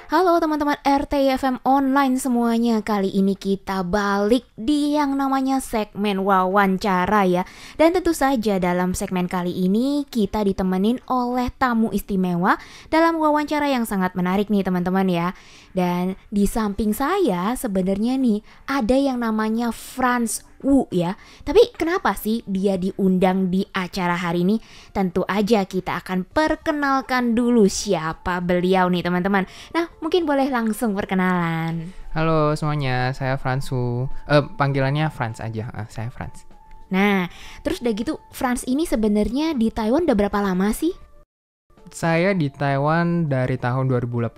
Halo teman-teman RTFM online semuanya. Kali ini kita balik di yang namanya segmen wawancara ya. Dan tentu saja dalam segmen kali ini kita ditemenin oleh tamu istimewa dalam wawancara yang sangat menarik nih teman-teman ya. Dan di samping saya sebenarnya nih ada yang namanya Franz Wu ya. Tapi kenapa sih dia diundang di acara hari ini? Tentu aja kita akan perkenalkan dulu siapa beliau nih teman-teman. Nah, mungkin boleh langsung perkenalan. Halo semuanya, saya Fransu. Panggilannya Franz aja. Saya Franz. Nah, terus udah gitu Franz ini sebenarnya di Taiwan udah berapa lama sih? Saya di Taiwan dari tahun 2018,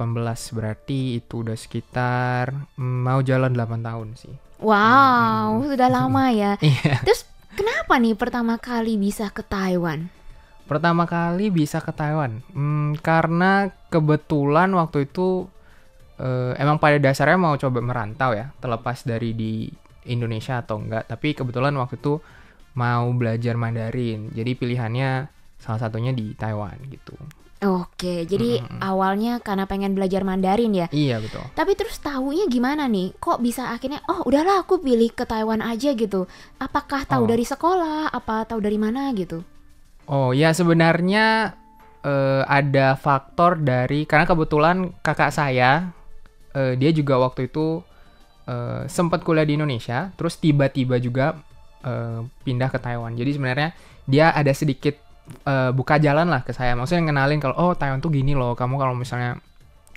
berarti itu udah sekitar mau jalan 8 tahun sih. Wow, sudah lama ya. Iya. Terus kenapa nih pertama kali bisa ke Taiwan? Pertama kali bisa ke Taiwan, karena kebetulan waktu itu emang pada dasarnya mau coba merantau ya, terlepas dari di Indonesia atau enggak. Tapi kebetulan waktu itu mau belajar Mandarin, jadi pilihannya salah satunya di Taiwan gitu. Oke, jadi awalnya karena pengen belajar Mandarin ya. Iya betul. Tapi terus tahunya gimana nih? Kok bisa akhirnya, oh udahlah aku pilih ke Taiwan aja gitu. Apakah tahu Oh. dari sekolah? Apa tahu dari mana gitu? Oh ya sebenarnya ada faktor dari karena kebetulan kakak saya dia juga waktu itu sempat kuliah di Indonesia, terus tiba-tiba juga pindah ke Taiwan. Jadi sebenarnya dia ada sedikit buka jalan lah ke saya. Maksudnya ngenalin kalau oh Taiwan tuh gini loh. Kamu kalau misalnya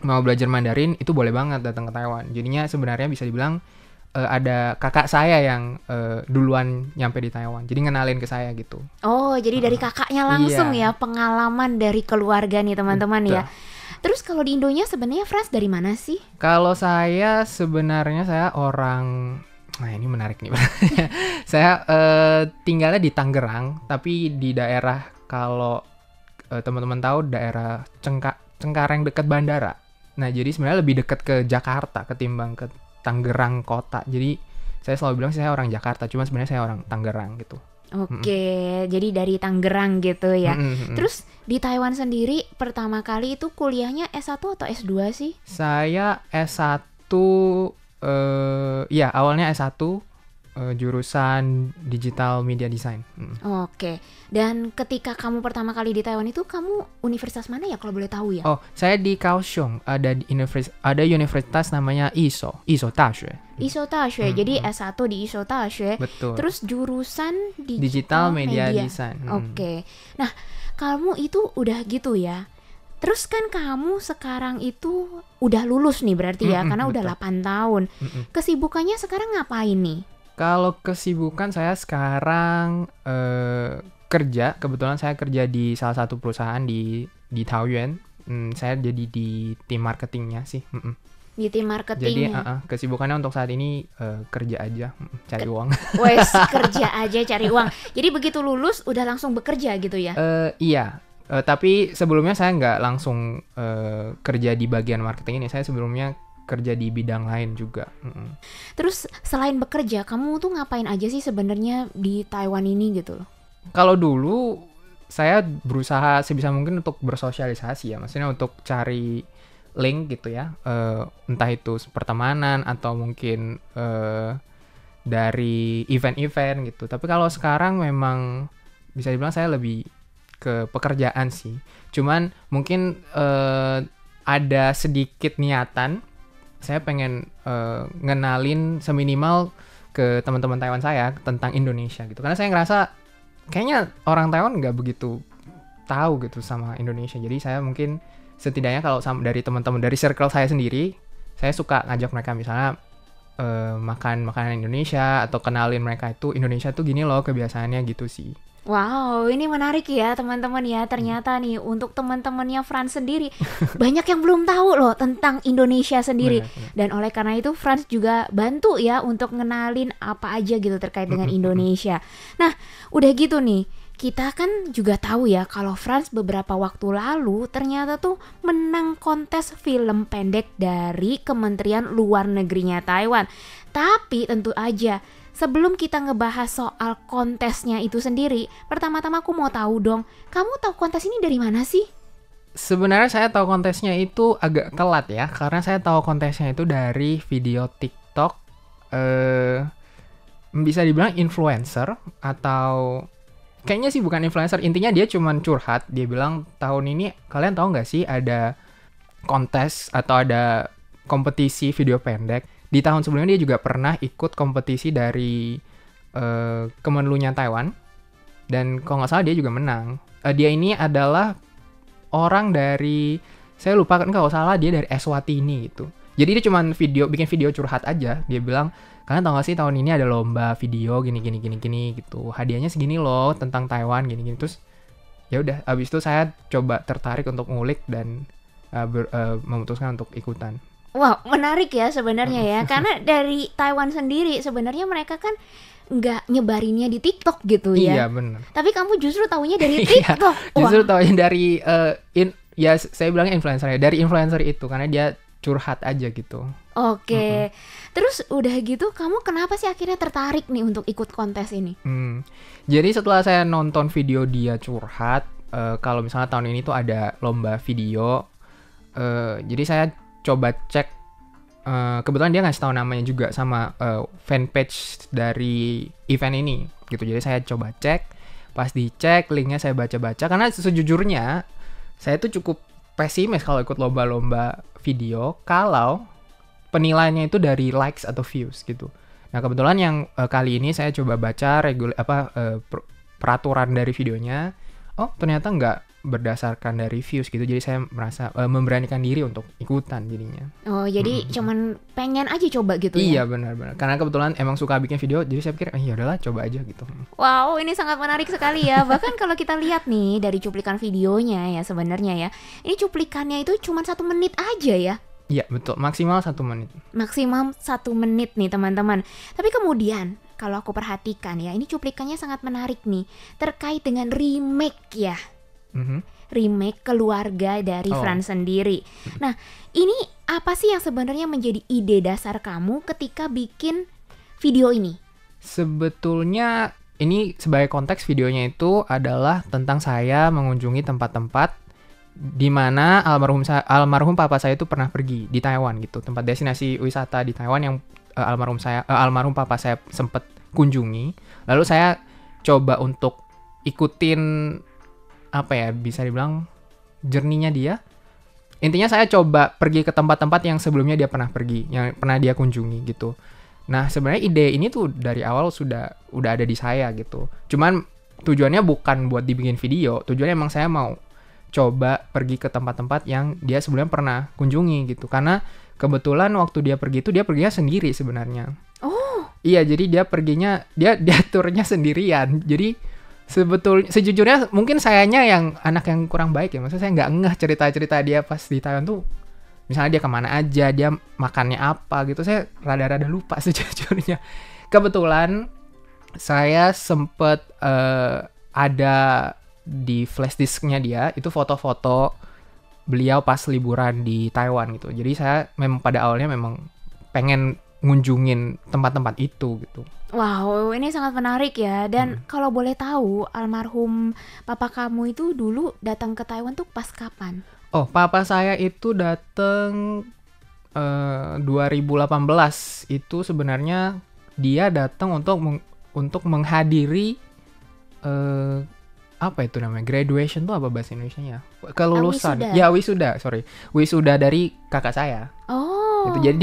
mau belajar Mandarin itu boleh banget datang ke Taiwan. Jadinya sebenarnya bisa dibilang ada kakak saya yang duluan nyampe di Taiwan. Jadi ngenalin ke saya gitu. Oh, jadi dari kakaknya langsung Iya. ya, pengalaman dari keluarga nih teman-teman ya. Betul. Terus kalau di Indonya sebenarnya Franz dari mana sih? Kalau saya sebenarnya saya orang, nah ini menarik nih. Saya tinggalnya di Tangerang, tapi di daerah kalau teman-teman tahu daerah Cengkareng dekat bandara. Nah jadi sebenarnya lebih dekat ke Jakarta ketimbang ke Tangerang kota. Jadi saya selalu bilang saya orang Jakarta, cuma sebenarnya saya orang Tangerang gitu. Oke, jadi dari Tangerang gitu ya. Mm-mm. Terus di Taiwan sendiri pertama kali itu kuliahnya S1 atau S2 sih? Saya S1, ya awalnya S1 jurusan Digital Media Design. Oke, dan ketika kamu pertama kali di Taiwan itu kamu universitas mana ya kalau boleh tahu ya? Oh, saya di Kaohsiung ada universitas namanya ISO Daxue. ISO Daxue, jadi S1 di ISO Daxue. Betul. Terus jurusan Digital Media Design. Oke. Nah, kamu itu udah gitu ya. Terus kan kamu sekarang itu udah lulus nih berarti ya, karena udah betul. 8 tahun. Kesibukannya sekarang ngapain nih? Kalau kesibukan saya sekarang kerja. Kebetulan saya kerja di salah satu perusahaan di Taoyuan. Saya jadi di tim marketingnya sih. Di tim Jadi marketing. kesibukannya untuk saat ini kerja aja, cari uang. Wes, kerja aja cari uang. Jadi begitu lulus udah langsung bekerja gitu ya? Iya. Tapi sebelumnya saya nggak langsung kerja di bagian marketing ini. Saya sebelumnya kerja di bidang lain juga. Terus selain bekerja, kamu tuh ngapain aja sih sebenarnya di Taiwan ini gitu loh? Kalau dulu saya berusaha sebisa mungkin untuk bersosialisasi ya, maksudnya untuk cari link gitu ya, entah itu pertemanan atau mungkin dari event-event gitu. Tapi kalau sekarang memang bisa dibilang saya lebih ke pekerjaan sih. Cuman mungkin ada sedikit niatan saya pengen ngenalin seminimal ke teman-teman Taiwan saya tentang Indonesia gitu. Karena saya ngerasa kayaknya orang Taiwan nggak begitu tahu gitu sama Indonesia. Jadi saya mungkin setidaknya kalau dari teman-teman dari circle saya sendiri, saya suka ngajak mereka misalnya makan makanan Indonesia atau kenalin mereka itu Indonesia tuh gini loh kebiasaannya gitu sih. Wow, ini menarik ya teman-teman ya. Ternyata nih untuk teman-temannya Franz sendiri banyak yang belum tahu loh tentang Indonesia sendiri. Benar. Dan oleh karena itu Franz juga bantu ya untuk ngenalin apa aja gitu terkait dengan Indonesia. Nah, udah gitu nih. Kita kan juga tahu ya kalau Franz beberapa waktu lalu ternyata tuh menang kontes film pendek dari Kementerian Luar Negerinya Taiwan. Tapi tentu aja sebelum kita ngebahas soal kontesnya itu sendiri, pertama-tama aku mau tahu dong, kamu tahu kontes ini dari mana sih? Sebenarnya saya tahu kontesnya itu agak telat ya, karena saya tahu kontesnya itu dari video TikTok, eh bisa dibilang influencer atau kayaknya sih bukan influencer, intinya dia cuman curhat, dia bilang tahun ini kalian tahu nggak sih ada kontes atau ada kompetisi video pendek. Di tahun sebelumnya dia juga pernah ikut kompetisi dari Kemenlunya Taiwan, dan kalau nggak salah dia juga menang. Dia ini adalah orang dari, saya lupa kan kalau salah dia dari Eswatini gitu. Jadi dia cuma bikin video curhat aja. Dia bilang, kalian tau gak sih tahun ini ada lomba video gini gitu. Hadiahnya segini loh tentang Taiwan gini. Terus ya udah, abis itu saya coba tertarik untuk ngulik dan memutuskan untuk ikutan. Wow, menarik ya sebenarnya ya. Karena dari Taiwan sendiri sebenarnya mereka kan nggak nyebarinnya di TikTok gitu ya. Iya benar. Tapi kamu justru tahunya dari TikTok. Justru tahunya dari ya saya bilangnya influencer ya, dari influencer itu karena dia curhat aja gitu. Oke. Terus udah gitu kamu kenapa sih akhirnya tertarik nih untuk ikut kontes ini? Jadi setelah saya nonton video dia curhat, kalau misalnya tahun ini tuh ada lomba video, jadi saya coba cek. Kebetulan dia ngasih tahu namanya juga sama fanpage dari event ini gitu. Jadi saya coba cek, pas dicek linknya saya baca-baca, karena sejujurnya saya tuh cukup pesimis kalau ikut lomba-lomba video kalau penilaiannya itu dari likes atau views gitu. Nah kebetulan yang kali ini saya coba baca peraturan dari videonya, oh ternyata nggak berdasarkan dari views gitu, jadi saya merasa memberanikan diri untuk ikutan jadinya. Oh jadi cuman pengen aja coba gitu ya? Iya benar-benar, karena kebetulan emang suka bikin video, jadi saya pikir ya udahlah coba aja gitu. Wow, ini sangat menarik sekali ya. Bahkan kalau kita lihat nih dari cuplikan videonya ya sebenarnya ya, ini cuplikannya itu cuma 1 menit aja ya. Iya betul, maksimal 1 menit. Maksimal 1 menit nih teman-teman. Tapi kemudian kalau aku perhatikan ya, ini cuplikannya sangat menarik nih terkait dengan remake ya. Remake Keluarga dari Franz sendiri. Nah, ini apa sih yang sebenarnya menjadi ide dasar kamu ketika bikin video ini? Sebetulnya ini sebagai konteks videonya itu adalah tentang saya mengunjungi tempat-tempat di mana almarhum papa saya itu pernah pergi di Taiwan gitu, tempat destinasi wisata di Taiwan yang almarhum papa saya sempat kunjungi. Lalu saya coba untuk ikutin apa ya, bisa dibilang journey-nya dia. Intinya saya coba pergi ke tempat-tempat yang sebelumnya dia pernah pergi, yang pernah dia kunjungi gitu. Nah sebenarnya ide ini tuh dari awal udah ada di saya gitu. Cuman tujuannya bukan buat dibikin video, tujuannya emang saya mau coba pergi ke tempat-tempat yang dia sebelumnya pernah kunjungi gitu. Karena kebetulan waktu dia pergi itu dia perginya sendiri sebenarnya. Oh. Iya, jadi dia perginya dia turnya sendirian. Jadi sejujurnya mungkin sayanya yang anak yang kurang baik ya, maksudnya saya nggak ngeh cerita-cerita dia pas di Taiwan tuh, misalnya dia kemana aja, dia makannya apa gitu, saya rada-rada lupa sejujurnya. Kebetulan saya sempet ada di flash disknya dia itu foto-foto beliau pas liburan di Taiwan gitu, jadi saya memang pada awalnya memang pengen ngunjungin tempat-tempat itu gitu. Wow, ini sangat menarik ya. Dan kalau boleh tahu, almarhum papa kamu itu dulu datang ke Taiwan tuh pas kapan? Oh, papa saya itu datang 2018. Itu sebenarnya dia datang untuk menghadiri apa itu namanya? Graduation tuh apa bahasa Indonesianya? Kelulusan. Wisuda. Ya, wisuda, sorry. Wisuda dari kakak saya. Oh. Itu jadi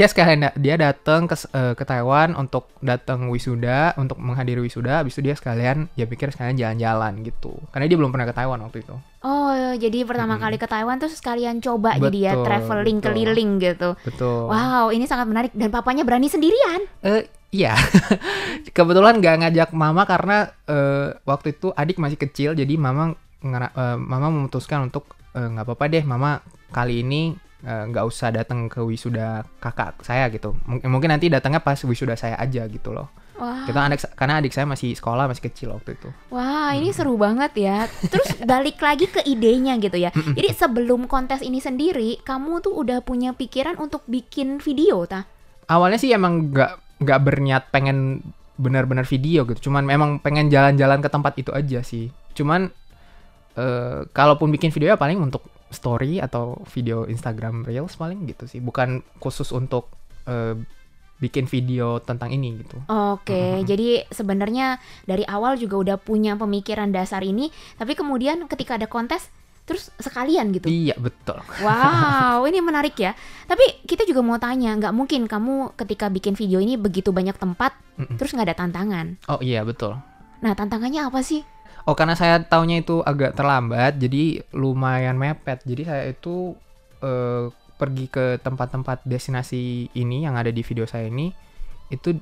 dia datang ke Taiwan untuk datang wisuda, untuk menghadiri wisuda. Habis itu dia sekalian jalan-jalan gitu. Karena dia belum pernah ke Taiwan waktu itu. Oh, jadi pertama kali ke Taiwan tuh sekalian coba jadi ya traveling keliling gitu. Betul. Wow, ini sangat menarik. Dan papanya berani sendirian? Iya. Kebetulan nggak ngajak mama karena waktu itu adik masih kecil, jadi mama memutuskan untuk nggak apa-apa deh, mama kali ini nggak usah datang ke wisuda kakak saya gitu. Mungkin nanti datangnya pas wisuda saya aja gitu loh. Wah. Karena adik saya masih sekolah, masih kecil waktu itu. Wah, ini seru banget ya. Terus balik lagi ke idenya gitu ya. Jadi sebelum kontes ini sendiri, kamu tuh udah punya pikiran untuk bikin video, ta? Awalnya sih emang nggak berniat pengen benar-benar video gitu. Cuman memang pengen jalan-jalan ke tempat itu aja sih. Cuman kalaupun bikin video ya paling untuk story atau video Instagram Reels paling gitu sih, bukan khusus untuk bikin video tentang ini gitu. Oke, jadi sebenarnya dari awal juga udah punya pemikiran dasar ini, tapi kemudian ketika ada kontes, terus sekalian gitu. Iya, betul. Wow, ini menarik ya. Tapi kita juga mau tanya, nggak mungkin kamu ketika bikin video ini begitu banyak tempat, terus nggak ada tantangan. Oh iya, betul. Nah, tantangannya apa sih? Oh, karena saya taunya itu agak terlambat, jadi lumayan mepet. Jadi saya itu pergi ke tempat-tempat destinasi ini yang ada di video saya ini, itu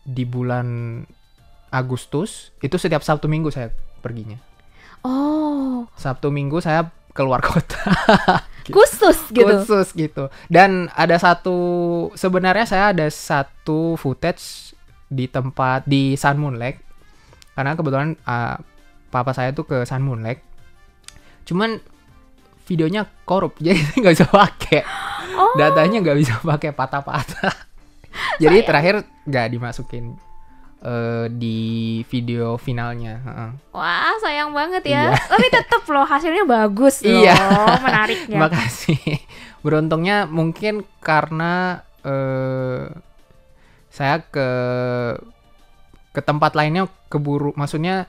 di bulan Agustus, itu setiap Sabtu Minggu saya perginya. Oh, Sabtu Minggu saya keluar kota. khusus gitu. Khusus gitu. Dan ada sebenarnya saya ada satu footage di tempat di Sun Moon Lake. Karena kebetulan papa saya tuh ke Sun Moon Lake. Cuman videonya korup, jadi nggak bisa pakai. Datanya nggak bisa pakai, patah-patah. Jadi terakhir nggak dimasukin di video finalnya. Wah, sayang banget ya. Iya. Tapi tetap loh hasilnya bagus loh. Iya. Menariknya. Makasih. Beruntungnya mungkin karena saya ke tempat lainnya keburu, maksudnya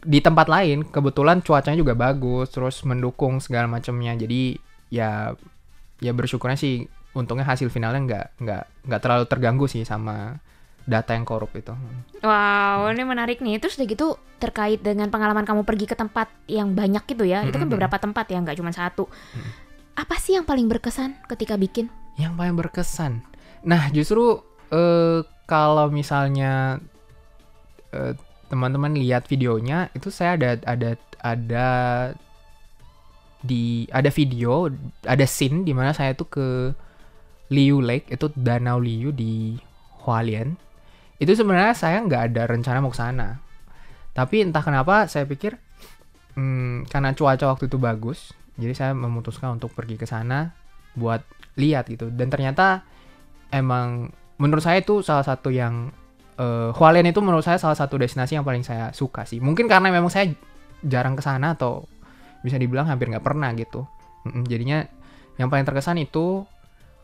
di tempat lain kebetulan cuacanya juga bagus, terus mendukung segala macamnya. Jadi ya bersyukurnya sih, untungnya hasil finalnya nggak terlalu terganggu sih sama data yang korup itu. Wow, ini menarik nih. Terus udah gitu terkait dengan pengalaman kamu pergi ke tempat yang banyak gitu ya. Itu kan beberapa tempat ya, nggak cuma satu. Apa sih yang paling berkesan ketika bikin? Yang paling berkesan. Nah, justru kalau misalnya teman-teman lihat videonya, itu saya ada video, ada scene di mana saya tuh ke Liu Lake, itu Danau Liu di Hualien. Itu sebenarnya saya nggak ada rencana mau ke sana. Tapi entah kenapa saya pikir karena cuaca waktu itu bagus, jadi saya memutuskan untuk pergi ke sana buat lihat gitu. Dan ternyata emang menurut saya itu salah satu yang Hualien itu menurut saya salah satu destinasi yang paling saya suka sih. Mungkin karena memang saya jarang ke sana atau bisa dibilang hampir nggak pernah gitu. Jadinya yang paling terkesan itu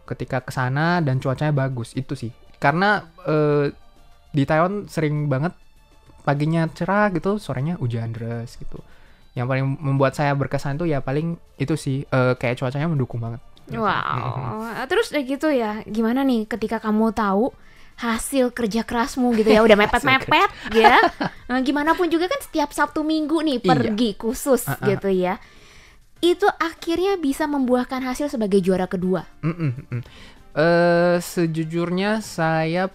ketika ke sana dan cuacanya bagus itu sih. Karena di Taiwan sering banget paginya cerah gitu, sorenya hujan deras gitu. Yang paling membuat saya berkesan tuh ya paling itu sih, kayak cuacanya mendukung banget. Wow. Terus udah gitu ya, gimana nih ketika kamu tahu hasil kerja kerasmu gitu ya, udah mepet-mepet ya. Nah, gimana pun juga kan setiap Sabtu Minggu nih pergi khusus gitu ya. Itu akhirnya bisa membuahkan hasil sebagai juara kedua. Sejujurnya saya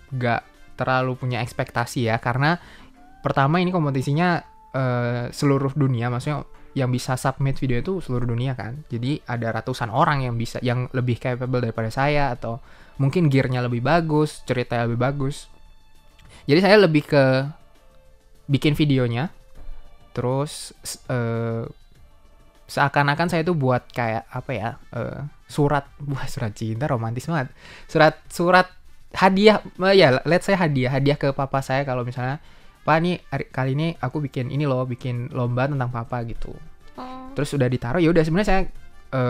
gak terlalu punya ekspektasi ya, karena pertama ini kompetisinya seluruh dunia, maksudnya yang bisa submit video itu seluruh dunia kan. Jadi ada ratusan orang yang bisa, yang lebih capable daripada saya, atau mungkin gearnya lebih bagus, ceritanya lebih bagus. Jadi saya lebih ke bikin videonya, terus seakan-akan saya tuh buat kayak apa ya, surat cinta, romantis banget. Surat hadiah, ya let's say hadiah ke papa saya, kalau misalnya, Pak nih kali ini aku bikin ini loh, bikin lomba tentang papa gitu. Terus udah ditaruh, ya udah sebenarnya saya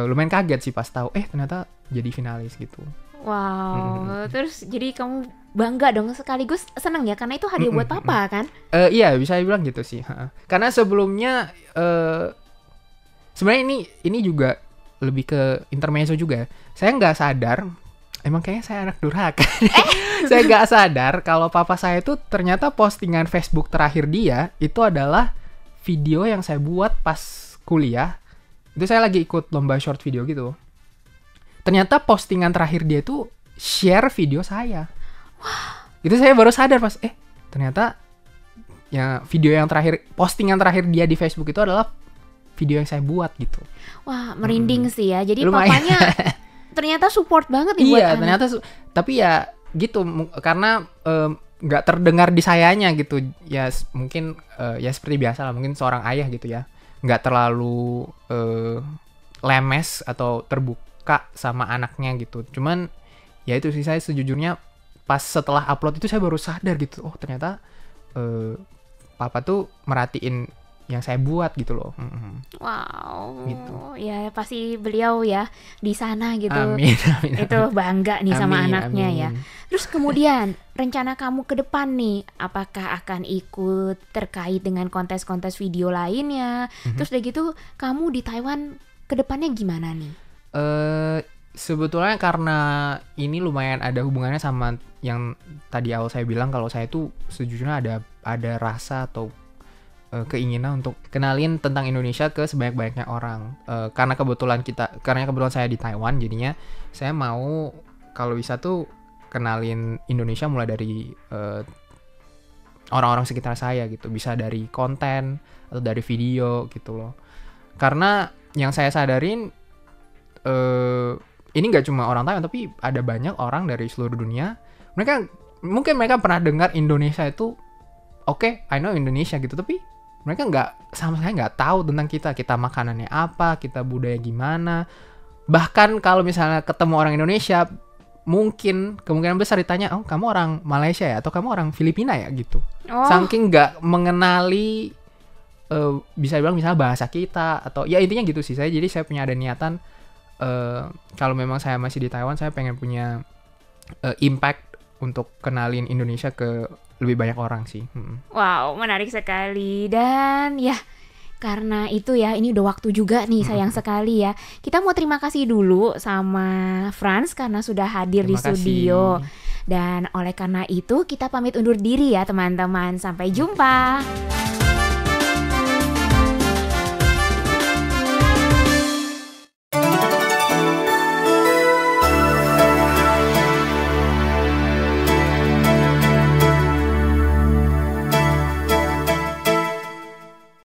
lumayan kaget sih pas tahu ternyata jadi finalis gitu. Wow, terus jadi kamu bangga dong, sekaligus seneng ya karena itu hadiah buat papa kan? Iya, bisa dibilang gitu sih. Karena sebelumnya sebenarnya ini juga lebih ke intermezzo juga. Saya nggak sadar, emang kayaknya saya anak durhaka. Saya nggak sadar kalau papa saya itu ternyata postingan Facebook terakhir dia itu adalah video yang saya buat pas kuliah. Itu saya lagi ikut lomba short video gitu. Ternyata postingan terakhir dia itu share video saya. Wah. Itu saya baru sadar pas, ternyata ya video yang terakhir, postingan terakhir dia di Facebook itu adalah video yang saya buat gitu. Wah, merinding sih ya. Jadi lumayan. Papanya ternyata support banget nih buat anak. Iya, ternyata tapi ya gitu, karena nggak terdengar di sayanya gitu. Ya mungkin ya seperti biasa lah, mungkin seorang ayah gitu ya. Nggak terlalu lemes atau terbuka sama anaknya gitu. Cuman ya itu sih, saya sejujurnya pas setelah upload itu saya baru sadar gitu, oh ternyata papa tuh merhatiin yang saya buat gitu loh. Wow, Gitu. ya pasti beliau ya di sana gitu. Amin, amin, Itu bangga nih sama amin, anaknya ya. amin. Terus kemudian rencana kamu ke depan nih, apakah akan ikut terkait dengan kontes-kontes video lainnya? Terus udah gitu kamu di Taiwan ke depannya gimana nih? Sebetulnya karena ini lumayan ada hubungannya sama yang tadi awal saya bilang, kalau saya tuh sejujurnya ada rasa atau keinginan untuk kenalin tentang Indonesia ke sebanyak-banyaknya orang. Karena kebetulan saya di Taiwan, jadinya saya mau kalau bisa tuh kenalin Indonesia mulai dari orang-orang sekitar saya gitu. Bisa dari konten atau dari video gitu loh. Karena yang saya sadarin ini nggak cuma orang Taiwan, tapi ada banyak orang dari seluruh dunia. Mungkin mereka pernah dengar Indonesia itu, oke, I know Indonesia gitu, tapi mereka sama sekali nggak tahu tentang kita makanannya apa, kita budaya gimana. Bahkan kalau misalnya ketemu orang Indonesia, mungkin kemungkinan besar ditanya, oh kamu orang Malaysia ya, atau kamu orang Filipina ya gitu. Saking nggak mengenali, bisa bilang misalnya bahasa kita, atau ya intinya gitu sih. Jadi saya punya ada niatan, kalau memang saya masih di Taiwan, saya pengen punya impact untuk kenalin Indonesia ke lebih banyak orang sih. Wow, menarik sekali. Dan ya, karena itu ya, ini udah waktu juga nih, sayang sekali ya. Kita mau terima kasih dulu sama Franz karena sudah hadir di studio. Dan oleh karena itu kita pamit undur diri ya teman-teman. Sampai jumpa.